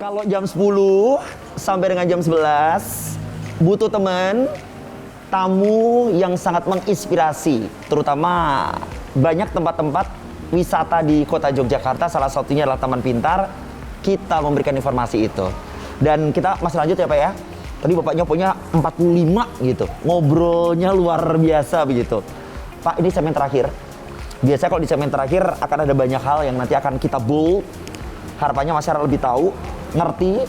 Kalau jam 10 sampai dengan jam 11 butuh teman, tamu yang sangat menginspirasi, terutama banyak tempat-tempat wisata di kota Yogyakarta, salah satunya adalah Taman Pintar. Kita memberikan informasi itu. Dan kita masih lanjut ya Pak ya. Tadi Bapaknya punya 45 gitu. Ngobrolnya luar biasa begitu. Pak, ini segmen terakhir. Biasanya kalau di segmen terakhir akan ada banyak hal yang nanti akan kita bold. Harapannya masyarakat lebih tahu, ngerti,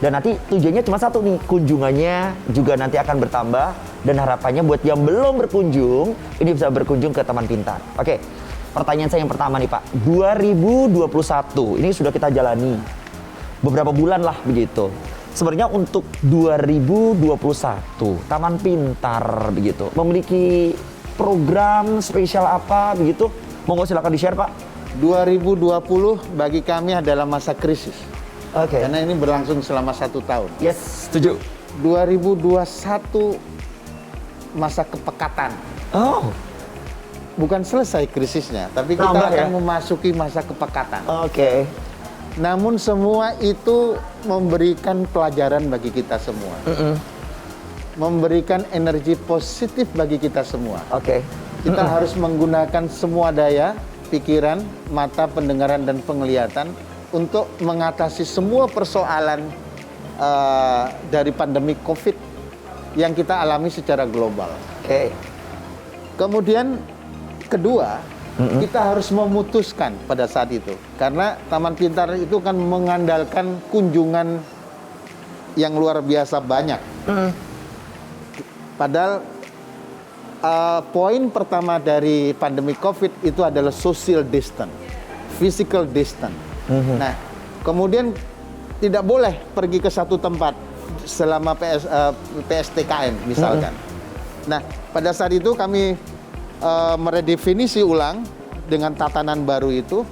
dan nanti tujuannya cuma satu nih, kunjungannya juga nanti akan bertambah, dan harapannya buat yang belum berkunjung, ini bisa berkunjung ke Taman Pintar. Oke, pertanyaan saya yang pertama nih Pak, 2021 ini sudah kita jalani beberapa bulan lah begitu. Sebenarnya untuk 2021 Taman Pintar begitu memiliki program spesial apa begitu? Monggo silakan di-share Pak. 2020 bagi kami adalah masa krisis. Oke. Karena ini berlangsung selama 1 tahun. Yes, setuju. 2021 masa kepekatan. Oh, Bukan selesai krisisnya, tapi kita Nambah akan ya? memasuki masa kepekatan. oke. Namun semua itu memberikan pelajaran bagi kita semua. Memberikan energi positif bagi kita semua. Oke. Kita harus menggunakan semua daya, pikiran, mata, pendengaran, dan penglihatan untuk mengatasi semua persoalan dari pandemi COVID yang kita alami secara global. Oke. Kemudian kedua, kita harus memutuskan pada saat itu. Karena Taman Pintar itu kan mengandalkan kunjungan yang luar biasa banyak. Padahal poin pertama dari pandemi COVID itu adalah social distance, physical distance. Nah, kemudian tidak boleh pergi ke satu tempat selama PSTKM misalkan. Nah, pada saat itu kami meredefinisi ulang dengan tatanan baru itu,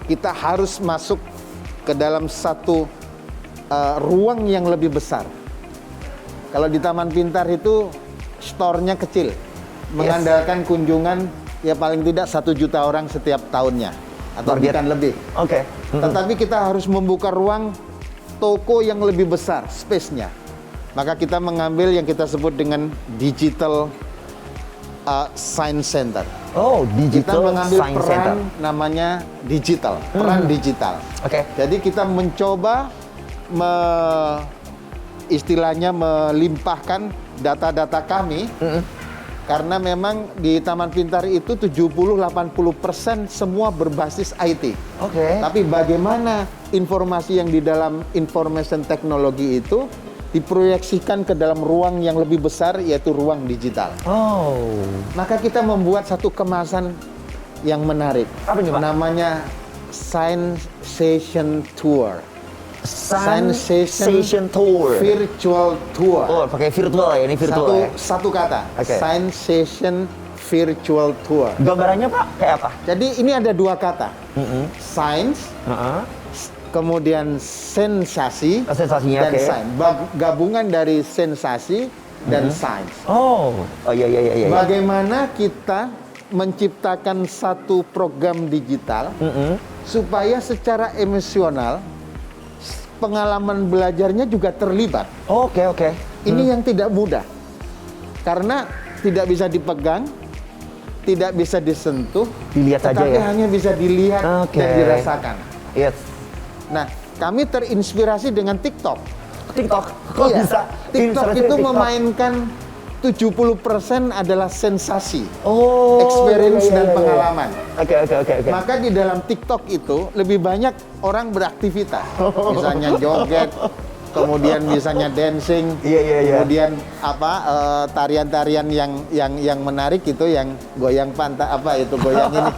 kita harus masuk ke dalam satu ruang yang lebih besar. Kalau di Taman Pintar itu store-nya kecil, mengandalkan kunjungan ya paling tidak 1 juta orang setiap tahunnya atau bahkan lebih. Oke. Tetapi kita harus membuka ruang toko yang lebih besar, space-nya. Maka kita mengambil yang kita sebut dengan digital science center. Oh, Kita digital mengambil science peran center. namanya digital, peran digital. Oke. Jadi kita mencoba istilahnya melimpahkan data-data kami, karena memang di Taman Pintar itu 70-80% semua berbasis IT. Oke. Tapi bagaimana informasi yang di dalam information technology itu diproyeksikan ke dalam ruang yang lebih besar, yaitu ruang digital. Oh. Maka kita membuat satu kemasan yang menarik. Apa ini, Pak? Namanya Sensation Tour. Sensation Tour. Virtual Tour. Oh, pakai virtual ya, ini virtual ya. Satu kata. Oke. Sensation Virtual Tour. Gambarannya Pak kayak apa? Jadi ini ada 2 kata. Science, kemudian sensasi, Sensasinya, dan oke. science. Gabungan dari sensasi dan science. Oh, iya. Bagaimana kita menciptakan satu program digital supaya secara emosional pengalaman belajarnya juga terlibat. Oke. Ini yang tidak mudah. Karena tidak bisa dipegang, tidak bisa disentuh, Dilihat saja tetapi ya? hanya bisa dilihat Oke. dan dirasakan. Yes. Nah, kami terinspirasi dengan TikTok. TikTok. Kok Iya, bisa? TikTok Inspirasi itu TikTok? memainkan 70% adalah sensasi, Oh, experience iya. dan pengalaman. Oke. Maka di dalam TikTok itu lebih banyak orang beraktivitas, misalnya joget, kemudian misalnya dancing, Iya. kemudian tarian-tarian yang menarik itu, yang goyang pantat goyang ini,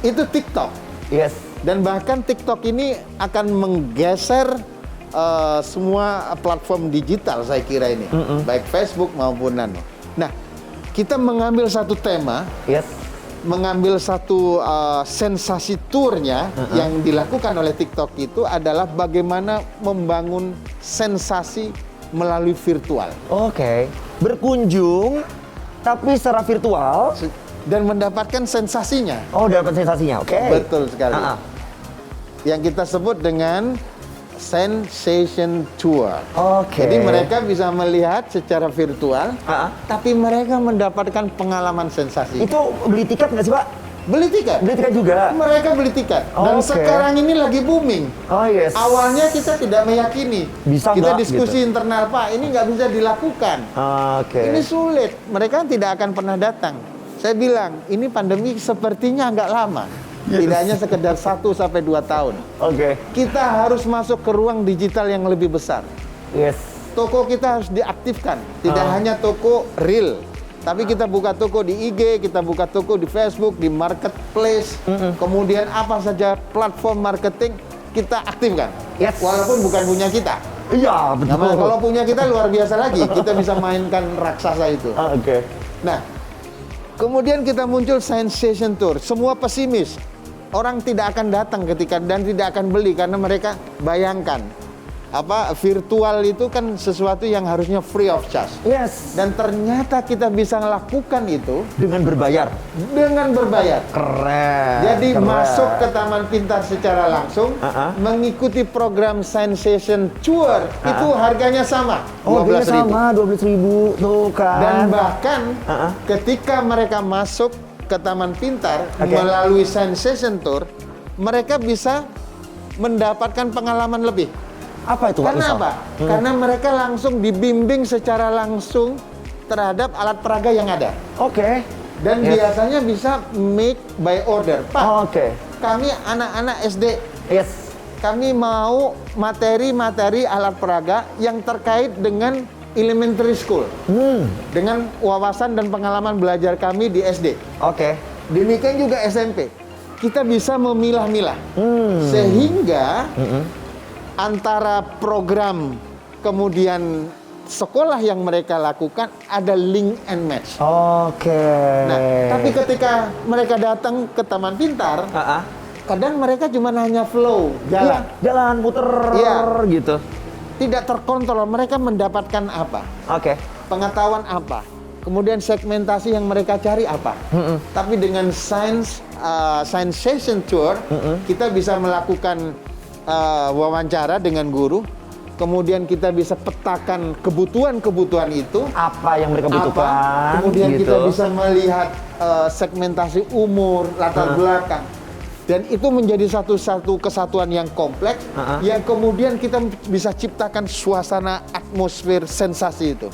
itu TikTok. Yes. Dan bahkan TikTok ini akan menggeser semua platform digital, saya kira ini, baik Facebook maupun nano. Nah, kita mengambil satu tema, Yes. mengambil satu sensasi tournya yang dilakukan oleh TikTok itu adalah bagaimana membangun sensasi melalui virtual Oke. Berkunjung tapi secara virtual dan mendapatkan sensasinya. Oh, dapat sensasinya. Oke. Betul sekali. Yang kita sebut dengan Sensation Tour. Oke. Jadi mereka bisa melihat secara virtual, Ah. tapi mereka mendapatkan pengalaman sensasi. Itu beli tiket nggak sih Pak? Beli tiket. Beli tiket juga? Mereka beli tiket. Dan Oke. sekarang ini lagi booming. Oh yes. Awalnya kita tidak meyakini. Bisa kita nggak, diskusi gitu? internal, Pak, ini nggak bisa dilakukan. Oke. Ini sulit. Mereka tidak akan pernah datang. Saya bilang, ini pandemi sepertinya nggak lama. Tidak hanya sekedar 1 sampai 2 tahun. Oke. Kita harus masuk ke ruang digital yang lebih besar. Yes. Toko kita harus diaktifkan. Tidak hanya toko real. Tapi kita buka toko di IG, kita buka toko di Facebook, di marketplace. Kemudian apa saja platform marketing kita aktifkan. Yes. Walaupun bukan punya kita. Iya betul. Nah, kalau punya kita luar biasa lagi. Kita bisa mainkan raksasa itu. Oke. Nah, kemudian kita muncul Sensation Tour. Semua pesimis. Orang tidak akan datang ketika dan tidak akan beli karena mereka bayangkan virtual itu kan sesuatu yang harusnya free of charge. Yes. Dan ternyata kita bisa melakukan itu Dengan berbayar. dengan berbayar. Keren. Jadi keren. masuk ke Taman Pintar secara langsung, mengikuti program Sensation Tour itu harganya sama, Oh, harganya 12.000. sama 12.000 tuh kan. Dan bahkan ketika mereka masuk ke Taman Pintar Oke. melalui Sensation Tour, mereka bisa mendapatkan pengalaman lebih. Apa itu Pak? Karena misal? apa? Karena mereka langsung dibimbing secara langsung terhadap alat peraga yang ada. Oke. Dan Yes. biasanya bisa make by order. Pak, Oke. kami anak-anak SD, Yes. kami mau materi-materi alat peraga yang terkait dengan elementary school. Dengan wawasan dan pengalaman belajar kami di SD. Oke. Demikian juga SMP. Kita bisa memilah-milah. Sehingga antara program kemudian sekolah yang mereka lakukan ada link and match. Oke. Nah, tapi ketika mereka datang ke Taman Pintar, kadang mereka cuma hanya flow, jalan. Iya, jalan muter Iya. gitu. Tidak terkontrol, mereka mendapatkan apa? Oke. Pengetahuan apa? Kemudian segmentasi yang mereka cari apa? Tapi dengan Sensation Tour, kita bisa melakukan wawancara dengan guru, kemudian kita bisa petakan kebutuhan-kebutuhan itu, Apa yang mereka butuhkan? kemudian gitu. kita bisa melihat segmentasi umur, latar belakang, dan itu menjadi satu kesatuan yang kompleks, yang kemudian kita bisa ciptakan suasana atmosfer sensasi itu.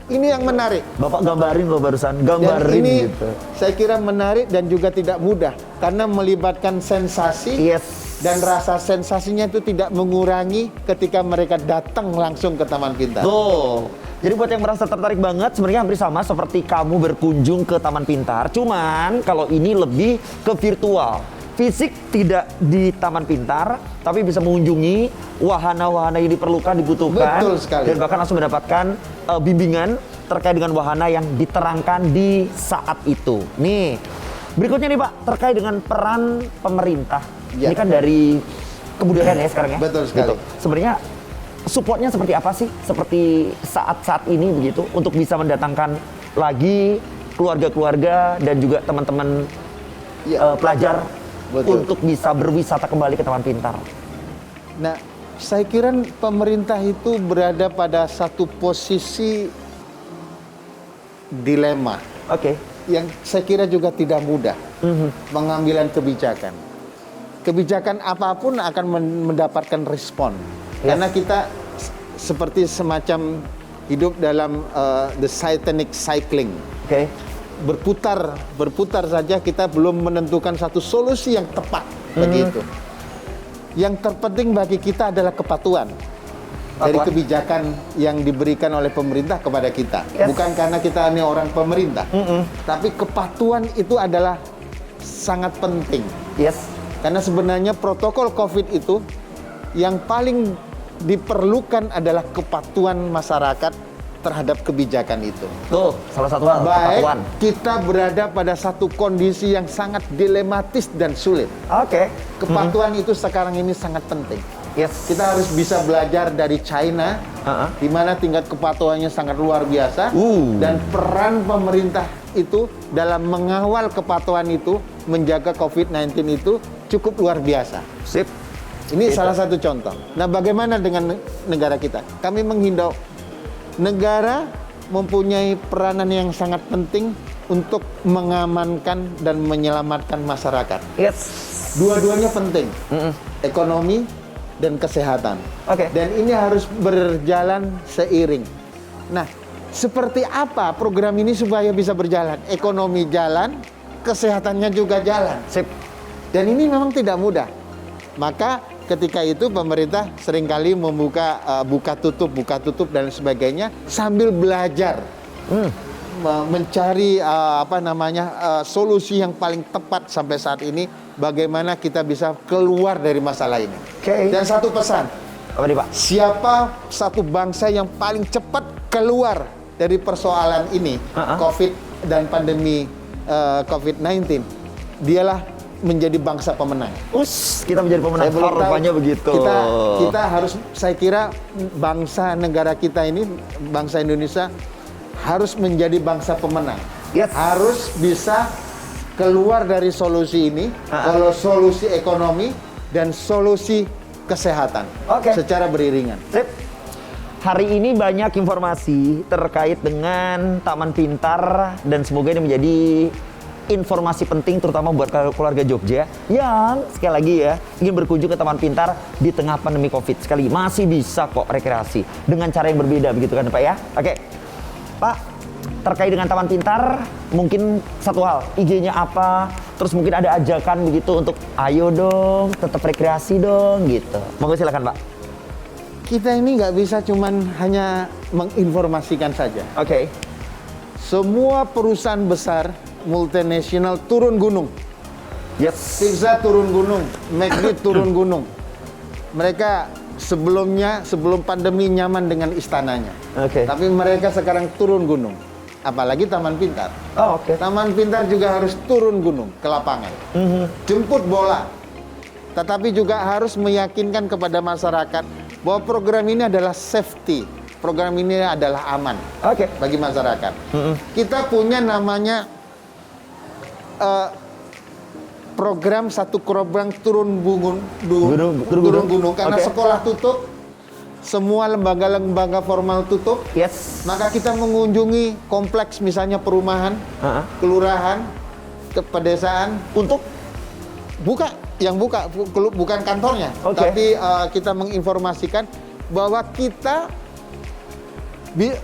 Ini yang menarik. Bapak gambarin loh barusan, Dan gambarin ini gitu. saya kira menarik dan juga tidak mudah karena melibatkan sensasi. Yes. Dan rasa sensasinya itu tidak mengurangi ketika mereka datang langsung ke Taman Pintar. Tuh. Jadi buat yang merasa tertarik banget, sebenarnya hampir sama seperti kamu berkunjung ke Taman Pintar. Cuman kalau ini lebih ke virtual. Fisik tidak di Taman Pintar, tapi bisa mengunjungi wahana-wahana yang diperlukan, dibutuhkan. Betul sekali. Dan bahkan langsung mendapatkan bimbingan terkait dengan wahana yang diterangkan di saat itu. Nih, berikutnya nih Pak, terkait dengan peran pemerintah. Ya. Ini kan dari kebudayaan ya sekarang ya. Betul sekali. Gitu. Sebenarnya supportnya seperti apa sih? Seperti saat-saat ini begitu untuk bisa mendatangkan lagi keluarga-keluarga dan juga teman-teman Ya. pelajar Betul. untuk bisa berwisata kembali ke Taman Pintar. Nah, saya kira pemerintah itu berada pada satu posisi dilema Oke. yang saya kira juga tidak mudah pengambilan kebijakan. Kebijakan apapun akan mendapatkan respon. Karena kita seperti semacam hidup dalam the Titanic cycling. Oke. Berputar saja kita belum menentukan satu solusi yang tepat begitu. Yang terpenting bagi kita adalah kepatuhan dari kebijakan yang diberikan oleh pemerintah kepada kita. Yes. Bukan karena kita ini orang pemerintah, tapi kepatuhan itu adalah sangat penting. Yes. Karena sebenarnya protokol COVID itu yang paling diperlukan adalah kepatuhan masyarakat terhadap kebijakan itu. Tuh, salah satu hal, Baik, kepatuhan. kita berada pada satu kondisi yang sangat dilematis dan sulit. Oke. Kepatuhan itu sekarang ini sangat penting. Yes. Kita harus bisa belajar dari China, di mana tingkat kepatuhannya sangat luar biasa, dan peran pemerintah itu dalam mengawal kepatuhan itu, menjaga COVID-19 itu cukup luar biasa. Sip. Ini Gitu. salah satu contoh. Nah, bagaimana dengan negara kita? Kami menghimbau negara mempunyai peranan yang sangat penting untuk mengamankan dan menyelamatkan masyarakat. Yes. Dua-duanya penting. Ekonomi dan kesehatan. Oke. Dan ini harus berjalan seiring. Nah, seperti apa program ini supaya bisa berjalan? Ekonomi jalan, kesehatannya juga jalan. Sip. Dan ini memang tidak mudah. Maka ketika itu pemerintah seringkali membuka buka tutup dan sebagainya sambil belajar mencari solusi yang paling tepat sampai saat ini, bagaimana kita bisa keluar dari masalah ini. Oke. Dan satu pesan, Apa nih Pak? siapa satu bangsa yang paling cepat keluar dari persoalan ini, COVID dan pandemi COVID-19, dialah menjadi bangsa pemenang. Kita menjadi pemenang. Saya belum tahu. Harapannya begitu. Kita harus, saya kira bangsa negara kita ini, bangsa Indonesia harus menjadi bangsa pemenang. Yes. Harus bisa keluar dari solusi ini, kalau solusi ekonomi dan solusi kesehatan secara beriringan. Sip. Hari ini banyak informasi terkait dengan Taman Pintar dan semoga ini menjadi informasi penting terutama buat keluarga Jogja yang sekali lagi ya ingin berkunjung ke Taman Pintar di tengah pandemi Covid. Sekali masih bisa kok rekreasi dengan cara yang berbeda begitu kan Pak ya? Oke. Pak, terkait dengan Taman Pintar mungkin satu hal, IG-nya apa? Terus mungkin ada ajakan begitu untuk ayo dong tetap rekreasi dong gitu. Monggo silakan Pak. Kita ini nggak bisa cuman hanya menginformasikan saja. Oke. Semua perusahaan besar multinasional turun gunung. Yes. Pizza turun gunung, McD turun gunung. Mereka sebelum pandemi nyaman dengan istananya. Oke. Tapi mereka sekarang turun gunung. Apalagi Taman Pintar. Oh, oke. Taman Pintar juga harus turun gunung ke lapangan. Jemput bola. Tetapi juga harus meyakinkan kepada masyarakat bahwa program ini adalah safety. Program ini adalah aman bagi masyarakat. Kita punya namanya program turun gunung karena sekolah tutup, semua lembaga-lembaga formal tutup. Yes. Maka kita mengunjungi kompleks misalnya perumahan, kelurahan, ke pedesaan Untuk bukan kantornya, tapi kita menginformasikan bahwa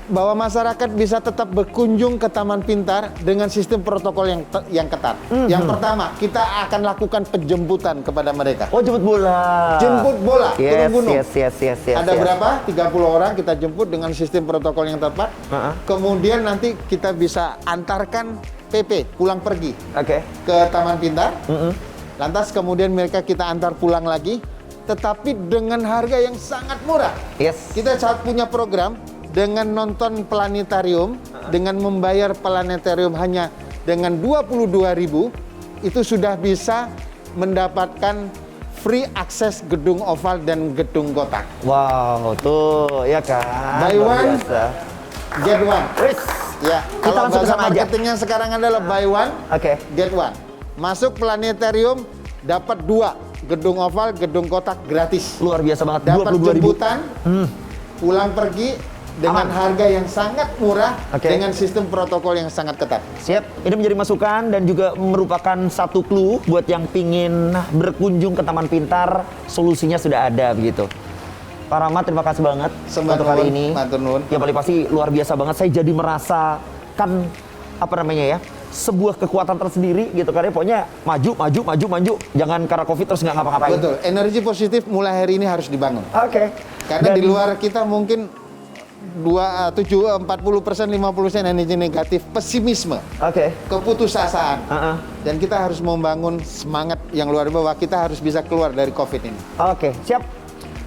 bahwa masyarakat bisa tetap berkunjung ke Taman Pintar dengan sistem protokol yang ketat. Yang pertama, kita akan lakukan penjemputan kepada mereka. Oh, jemput bola. Jemput bola, turun gunung. Yes. Ada berapa? 30 orang kita jemput dengan sistem protokol yang tepat. Kemudian nanti kita bisa antarkan PP, pulang pergi ke Taman Pintar. Lantas kemudian mereka kita antar pulang lagi, tetapi dengan harga yang sangat murah. Yes. Kita saat punya program dengan nonton planetarium, dengan membayar planetarium hanya dengan 22.000, itu sudah bisa mendapatkan free akses gedung oval dan gedung kotak. Wow, tuh ya kan. Buy Luar one, biasa. get one. Wis. Ya, Kita kalau langsung bahasa kesana aja. marketingnya sekarang adalah buy one, get one. Masuk planetarium, dapat 2 gedung oval, gedung kotak gratis. Luar biasa banget. Dapat 22.000. jemputan, pulang pergi dengan harga yang sangat murah, dengan sistem protokol yang sangat ketat. Siap. Ini menjadi masukan dan juga merupakan satu clue buat yang pingin berkunjung ke Taman Pintar. Solusinya sudah ada begitu. Pak Rahmat, terima kasih banget untuk kali ini. Ya paling pasti luar biasa banget. Saya jadi merasakan sebuah kekuatan tersendiri gitu karena pokoknya maju. Jangan karena Covid terus nggak ngapa-ngapain. Betul. Energi positif mulai hari ini harus dibangun. Karena di luar kita mungkin 40%, 50% energi negatif, pesimisme, keputusasaan. Dan kita harus membangun semangat yang luar biasa bahwa kita harus bisa keluar dari Covid ini. Siap.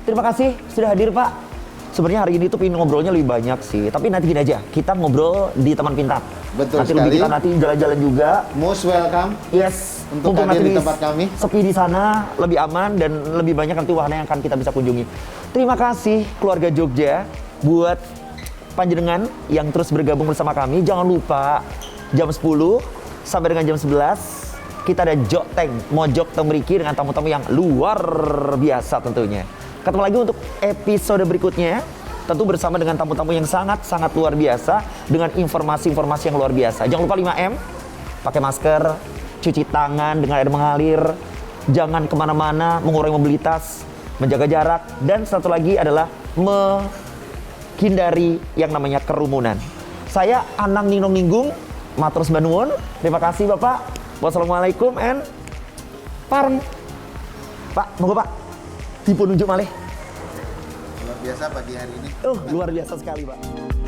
Terima kasih sudah hadir Pak. Sebenarnya hari ini tuh pengen ngobrolnya lebih banyak sih, tapi nanti gini aja, kita ngobrol di Taman Pintar. Betul nanti sekali. Kita nanti jalan-jalan juga. Most welcome. Yes. Untuk Mumpung hadir nanti di tempat kami. Sepi di sana, lebih aman dan lebih banyak nanti wahana yang akan kita bisa kunjungi. Terima kasih keluarga Jogja buat panjenengan yang terus bergabung bersama kami. Jangan lupa jam 10 sampai dengan jam 11 kita ada Joteng, Mojok Temriki dengan tamu-tamu yang luar biasa tentunya. Ketemu lagi untuk episode berikutnya, tentu bersama dengan tamu-tamu yang sangat-sangat luar biasa dengan informasi-informasi yang luar biasa. Jangan lupa 5M, pakai masker, cuci tangan dengan air mengalir, jangan kemana-mana, mengurangi mobilitas, menjaga jarak, dan satu lagi adalah menghindari yang namanya kerumunan. Saya Anang Ninong Ninggung, matur sembah nuwun. Terima kasih Bapak. Wassalamualaikum and pareng. Pak, monggo Pak. Dipun nunjuk malih. Luar biasa pagi hari ini. Luar biasa sekali Pak.